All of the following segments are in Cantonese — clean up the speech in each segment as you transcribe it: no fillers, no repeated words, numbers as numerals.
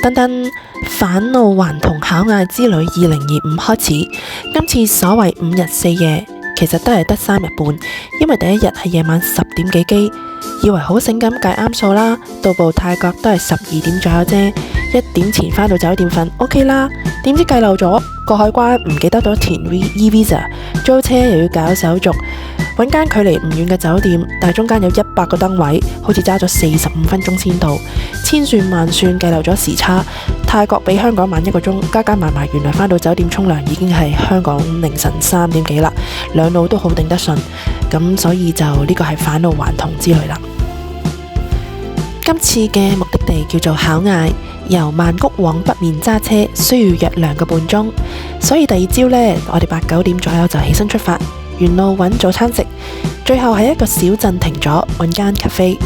噔噔，返老還童考嗌之旅2025開始。今次所謂5日4夜，其實都係得3日半，因為第一日係夜晚10點幾機，以為好醒咁計啱數啦，到埗泰國都係12點左右啫，1點前返到酒店瞓 OK 啦。點知計漏咗，過海關唔記得咗填 e-visa， 租車又要搞手續，揾間距離唔遠嘅酒店，但係中間有100個燈位，好似揸咗45分鐘先到，千算萬算計漏咗時差，泰國比香港晚1個鐘，加埋原來返到酒店沖涼已經係香港凌晨3點幾啦，兩路都好頂得順，咁所以就呢個係返老還童之旅啦。今次嘅目的地叫做考嗌，由曼谷往北面揸車需要約2個半鐘，所以第二朝呢，我哋8、9點左右就起身出發，沿路揾早餐食，最後喺一個小鎮停咗，揾間 cafe。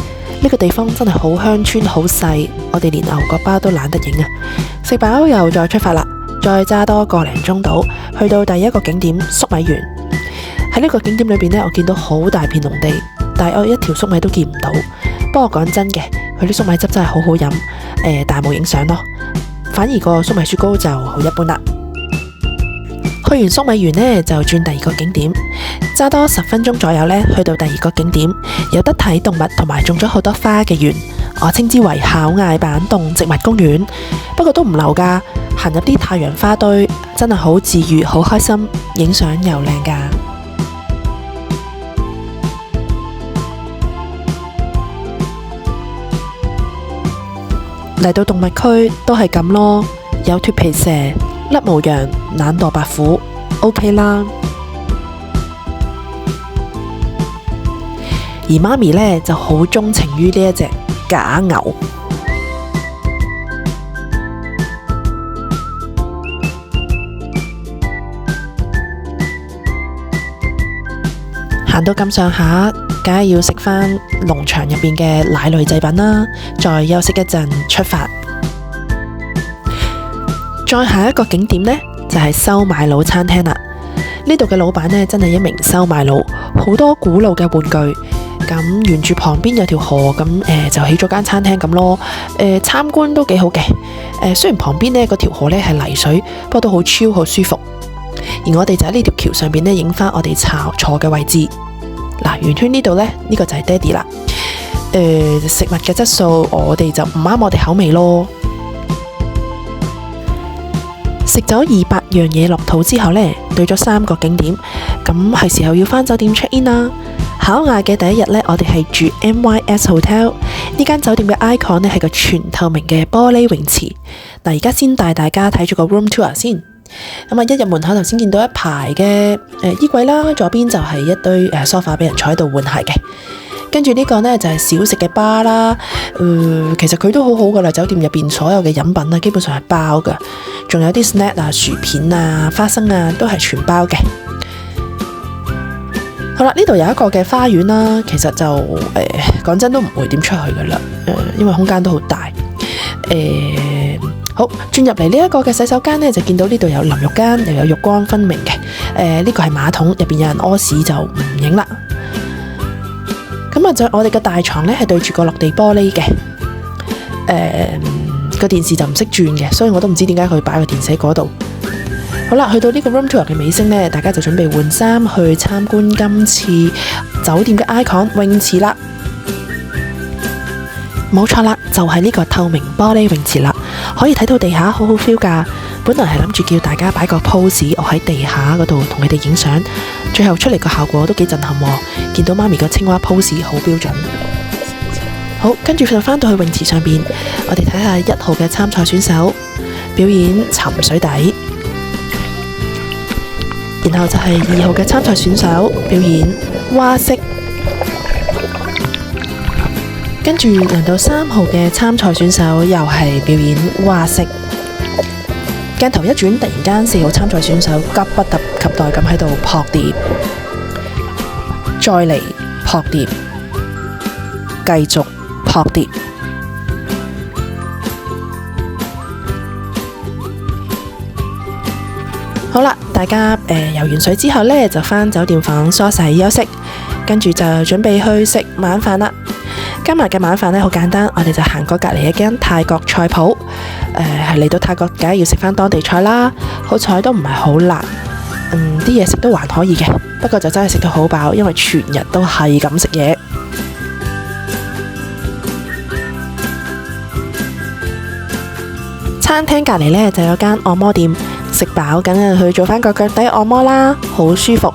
呢個地方真係好鄉村好細，我哋連牛角包都懶得影啊！食飽又再出發啦，再揸多個零鐘到，去到第一個景點粟米園。喺呢個景點裏邊呢，我見到好大片農地，但係我一條粟米都見唔到。不過講真嘅，佢啲粟米汁真係好好飲，但係冇影相咯。反而個粟米雪糕就好一般啦。去完粟米園呢，就轉第二個景點，揸多10分鐘左右呢，去到第二個景點，有得睇動物同埋種咗好多花嘅園，我稱之為考嗌版動植物公園。不過都唔流噶，行入啲太陽花堆，真係好治愈，好開心，影相又靚噶。嚟到動物區都係咁咯，有脫皮蛇、甩毛羊、懶惰白虎 ，OK 啦。而媽咪呢就好鍾情於呢一隻假牛。行到咁上下，梗係要食返農場入邊嘅奶類製品啦，再休息一陣出發。再下一個景點呢，就係收買佬餐廳啦。呢度嘅老闆呢，真係一名收買佬，好多古老嘅玩具。咁沿住旁邊有條河，咁就起咗間餐廳咁咯。參觀都幾好嘅。雖然旁邊呢嗰條河呢係泥水，不過都好超好舒服。而我哋就喺呢條橋上邊呢影翻我哋坐嘅位置。嗱，圓圈呢度呢，呢個就係爹哋啦。食物嘅質素我哋就唔啱我哋口味咯。食咗200樣嘢落肚之後呢，對咗3個景點，咁係時候要返酒店 check in 啦。考嗌嘅第一日呢，我哋係住 MYS Hotel， 呢間酒店嘅 icon 呢係個全透明嘅玻璃泳池。嗱，而家先帶大家睇住個 room tour 先。咁啊，一入門口頭先見到一排嘅衣櫃啦，左邊就係一堆梳化俾人坐喺度換鞋嘅。跟住呢個呢，就係小食嘅吧啦，其實佢都好好噶啦，酒店入邊所有嘅飲品啊，基本上係包噶，仲有啲 snack 啊、薯片啊、花生啊，都係全包嘅。好啦，呢度有一個嘅花園啦，其實就講真都唔會點出去噶啦，因為空間都好大。好，轉入嚟呢一個嘅洗手間呢，就見到呢度有淋浴間，又有浴缸分明嘅。呢個係馬桶，入邊有人屙屎就唔影啦。咁啊，我哋嘅大床呢係對住個落地玻璃嘅。個電視就唔識轉嘅，所以我都唔知點解佢擺個電視喺嗰度。好啦，去到呢個 room tour 嘅尾聲呢，大家就準備換衫去參觀今次酒店嘅 icon 泳池啦。冇錯啦，就係呢個透明玻璃泳池啦，可以睇到地下，好好 feel 噶。本來係諗住叫大家擺個 pose， 我喺地下嗰度同佢哋影相，最後出嚟個效果都幾震撼喎。見到媽咪個青蛙 pose 好標準。好，跟住就返到去泳池上邊，我哋睇下1號嘅參賽選手表演沉水底，然後就係2號嘅參賽選手表演蛙式。跟住輪到3號嘅參賽選手又係表演蛙式。鏡頭一轉，突然間4號參賽選手急不及待咁喺度撲碟，再嚟撲碟，繼續撲碟。好啦，大家游完水之後呢，就返酒店房梳洗休息，跟住就準備去食晚飯啦。今日嘅晚飯呢好簡單，我哋就行過隔離一間泰國菜鋪。嚟到泰國梗係要食返當地菜啦，好彩都唔係好辣，啲嘢食都還可以嘅，不過就真係食到好飽，因為全日都係咁食嘢。餐廳隔離呢就有間按摩店，食飽梗係去做返個腳底按摩啦，好舒服。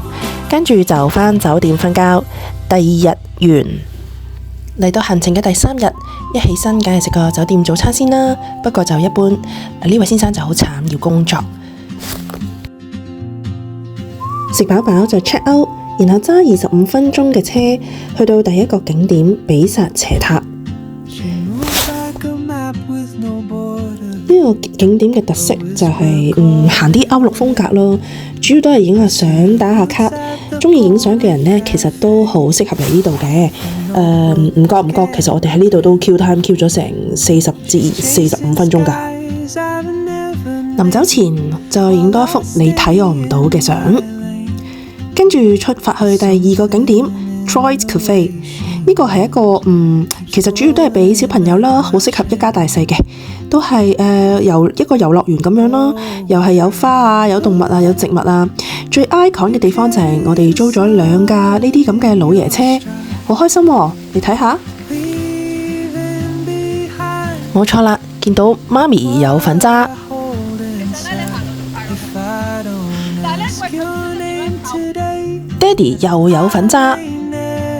跟住就返酒店瞓覺。第二日完，嚟到行程嘅第3日，一起身梗係食個酒店早餐先啦。不過就一般，呢位先生就好慘，要工作。食飽飽就 check out， 然後揸25分鐘嘅車去到第一個景點比薩斜塔。呢個景點嘅特色就係行啲歐陸風格咯，主要都係影下相打下卡。中意影相嘅人呢，其實都好適合嚟呢度嘅。唔覺，其實我哋喺呢度都 Q time Q 咗成40至45分鐘㗎。臨走前再影多一幅你睇我唔到嘅相，跟住出發去第2個景點 Troyes Cafe。呢個係一個其實主要都係俾小朋友啦，好適合一家大細嘅，都係由一個遊樂園咁樣啦，又係有花啊，有動物啊，有植物啊。最 icon 嘅地方就係我哋租咗2架呢啲咁嘅老爺車，好開心喎！你睇下，冇錯啦，見到媽咪有份揸，爹哋又有份揸。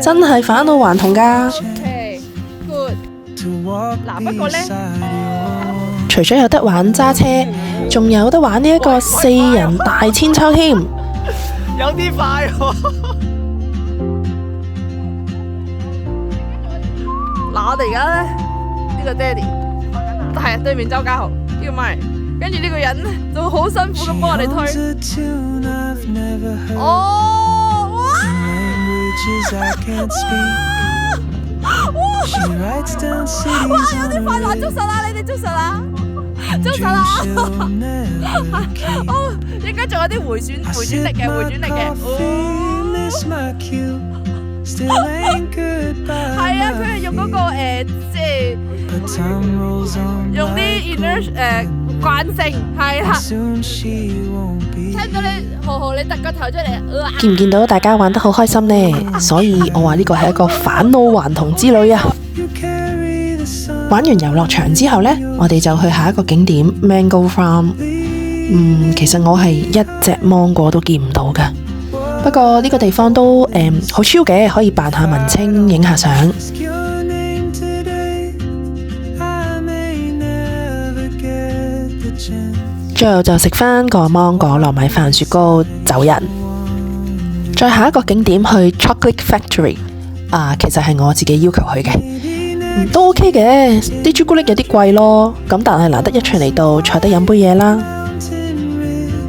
真係返老還童㗎。good。嗱，不過呢，除咗有得玩揸車，仲有得玩呢一個4人大千秋添。有啲快喎。嗱，我哋而家呢，呢個爹哋，係啊，對面周家豪，呢個咪，跟住呢個人呢，就好辛苦咁幫我哋推。哦，哇！哇！有啲快樂，捉實啦！你哋捉實啦！捉實啦！哦，應該仲有啲回轉力嘅。係啊，佢係用嗰個即係用啲 inner 慣性，係啦。聽到你豪你突個頭出嚟，見唔見到大家玩得好開心呢？所以我話呢個係一個返老還童之旅啊！玩完遊樂場之後呢，我哋就去下一個景點 Mango Farm。其實我係一隻芒果都見唔到㗎。不過呢個地方都好超嘅，可以扮下文青，影下相。最後就食返個芒果糯米飯雪糕走人。再下一個景點去 Chocolate Factory。其實係我自己要求去嘅，都 OK 嘅。啲朱古力有啲貴咯，咁但係難得一場嚟到，坐低飲杯嘢啦。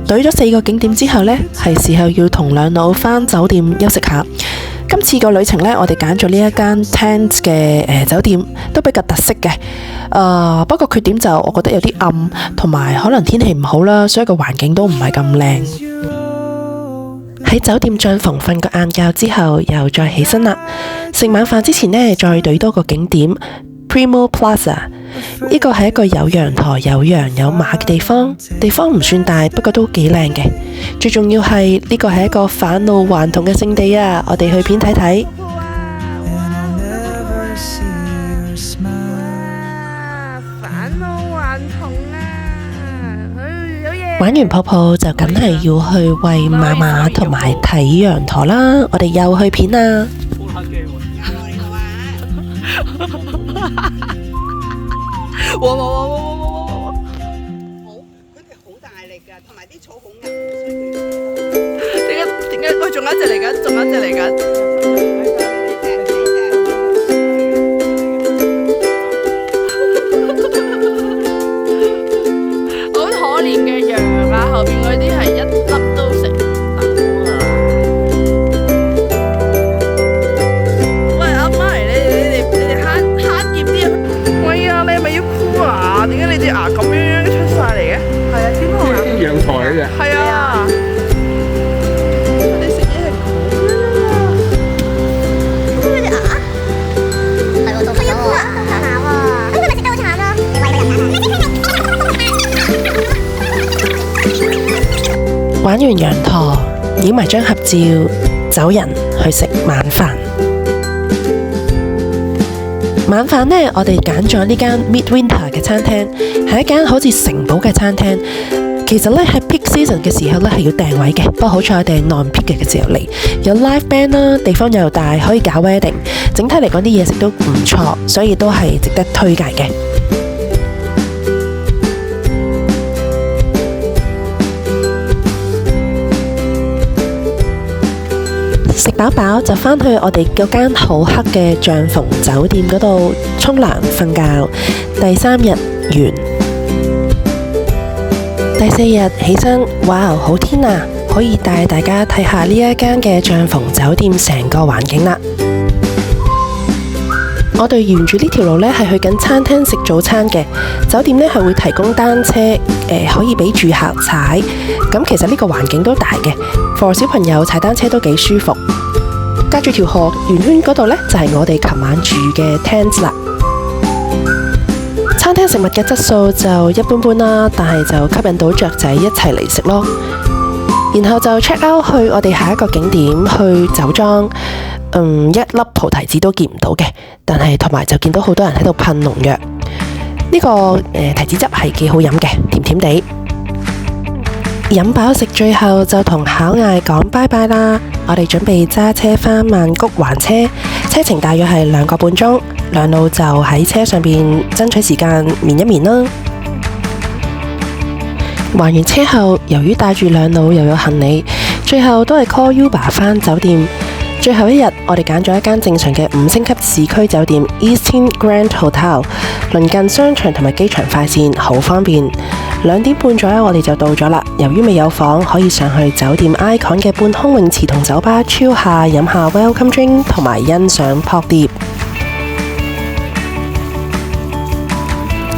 對咗4個景點之後呢，係時候要同兩老返酒店休息下。今次個旅程呢，我哋揀咗呢一間 tent 嘅酒店，都比較特色嘅。不過缺點就我覺得有啲暗，同埋可能天氣唔好啦，所以個環境都唔係咁靚。喺酒店帳篷瞓個晏覺之後，又再起身啦。食晚飯之前呢，再對多個景點 Primo Plaza。呢個係一個有陽台、有羊、有馬嘅地方，地方唔算大，不過都幾靚嘅。最重要係呢個係一個返老還童嘅聖地啊！我哋去片睇睇。返老還童啊！有嘢。玩完泡泡就梗係要去餵馬馬同埋睇羊駝啦！我哋又去片啊！哇！好，佢哋好大力㗎，同埋啲草好硬。點解？喂，仲有一隻嚟緊，仲有一隻嚟緊。好可憐嘅羊啊，後邊嗰啲係一粒都食唔到啊！喂，阿媽，你哋慳鹽啲啊！喂啊，你係咪要箍牙？點解你隻牙咁樣出晒嚟嘅？係啊，天空啊！陽台嗰隻。係啊。你食嘢係咁㗎啦。係喎，都係。玩完羊駝，影埋張合照，走人去食晚飯。晚飯呢，我哋揀咗呢間 Midwinter 嘅餐廳，係一間好似城堡嘅餐廳。其實呢，喺 peak season 嘅時候呢，係要訂位嘅，不過好彩我哋係 non-peak 嘅時候嚟，有 live band 啦，地方又大，可以搞 wedding。整體嚟講啲嘢食都唔錯，所以都係值得推介嘅。食飽飽就返去我哋嗰間好黑嘅帳篷酒店嗰度沖涼瞓覺。第3日完，第4日起身，哇，好天啊！可以帶大家睇下呢一間嘅帳篷酒店成個環境啦。我哋沿住呢條路呢係去緊餐廳食早餐嘅，酒店呢係會提供單車，可以俾住客踩。咁其實呢個環境都大嘅，for 小朋友踩單車都幾舒服。隔住條河圓圈嗰度呢，就係我哋琴晚住嘅 tent 啦。餐廳食物嘅質素就一般般啦，但係就吸引到雀仔一齊嚟食咯。然後就 check out 去我哋下一個景點去酒莊，一粒菩提子都見唔到嘅，但係同埋就見到好多人喺度噴農藥。呢個提子汁係幾好飲嘅，甜甜地。飲飽食，最後就同巧艾講拜拜啦。我哋準備揸車返曼谷還車，車程大約係2個半鐘，兩路就喺車上邊爭取時間眠一眠啦。還完車後，由於帶住兩路又有行李，最後都係 call Uber 返酒店。最後一日，我哋揀咗一間正常嘅5星級市區酒店 Eastin Grand Hotel， 鄰近商場同埋機場快線，好方便。2點半左右我哋就到咗啦。由於未有房，可以上去酒店 Icon 嘅半空泳池同酒吧 chill 下，飲下 welcome drink 同埋欣賞撲碟。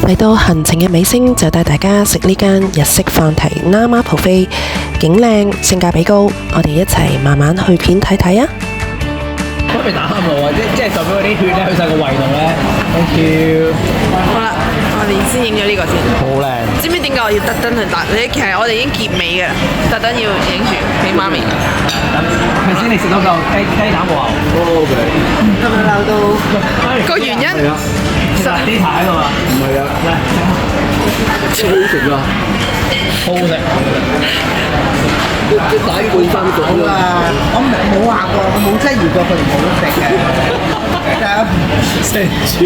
嚟到行程嘅尾聲，就帶大家食呢間日式放題 Nama Buffet， 景靚，性價比高，我哋一齊慢慢去片睇睇啊！可唔可以打喊路啊？即係代表嗰啲血咧去晒個胃度咧。Thank you。好啦，我哋先影咗呢個先。好靚。知唔知點解我要特登去打？其實我哋已經結尾嘅，特登要影住俾媽咪。頭先你食到嚿雞蛋和牛。OK。係咪鬧到？個原因？其實呢排喺度啊。唔係啊。超好食啊！好好食。啲蛋半生熟啊！我冇話過，我冇質疑過佢唔好食嘅。成串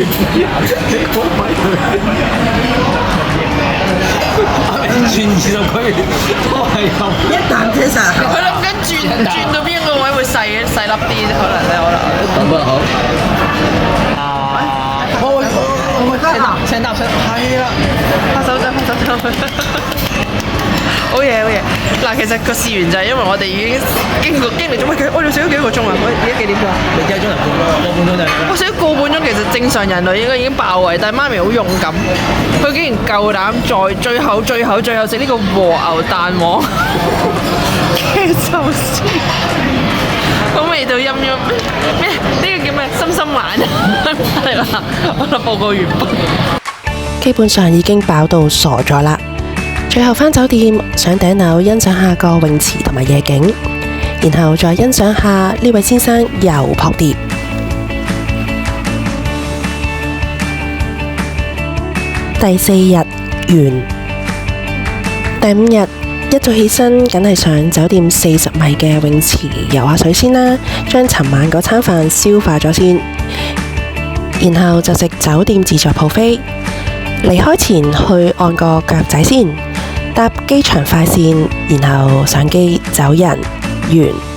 轉移到佢都係咁。一啖車晒。佢諗緊轉到邊個位會細粒啲，可能咧，可能。咁啊好。聲答聲，係啦。拍手掌，拍手掌。好嘢，好嘢！嗱，其實個試完就係因為我哋已經經歷咗我哋食咗幾個鐘啊！而家幾點鐘啊？你計鐘頭半個半鐘就。我食咗個半鐘，其實正常人類應該已經爆胃，但係媽咪好勇敢，佢竟然夠膽再最後食呢個和牛蛋黃嘅壽司，個味道陰陰咩？呢個叫咩？心心眼係啦！我哋報告完畢，基本上已經飽到傻咗啦。最後返酒店，上頂樓欣賞下個泳池同埋夜景，然後再欣賞下呢位先生又撲碟。第4日完，第5日一早起身，梗係上酒店40米嘅泳池游下水先啦，將尋晚嗰餐飯消化咗先，然後就食酒店自助 buffet。離開前去按個腳仔先，搭機場快線，然後上機走人完。